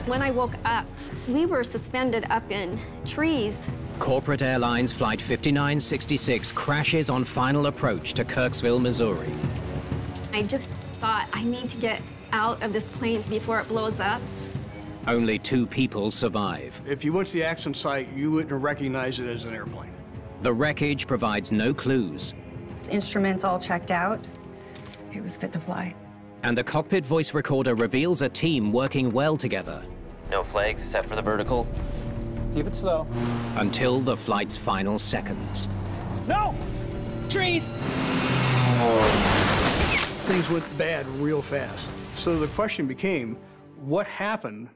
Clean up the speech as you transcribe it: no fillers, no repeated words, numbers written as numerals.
When I woke up, we were suspended up in trees. Corporate Airlines Flight 5966 crashes on final approach to Kirksville, Missouri. I just thought, I need to get out of this plane before it blows up. Only 2 people survive. If you went to the accident site, you wouldn't recognize it as an airplane. The wreckage provides no clues. Instruments all checked out. It was fit to fly. And the cockpit voice recorder reveals a team working well together. No flags except for the vertical. Keep it slow. Until the flight's final seconds. No! Trees! Things went bad real fast. So the question became, what happened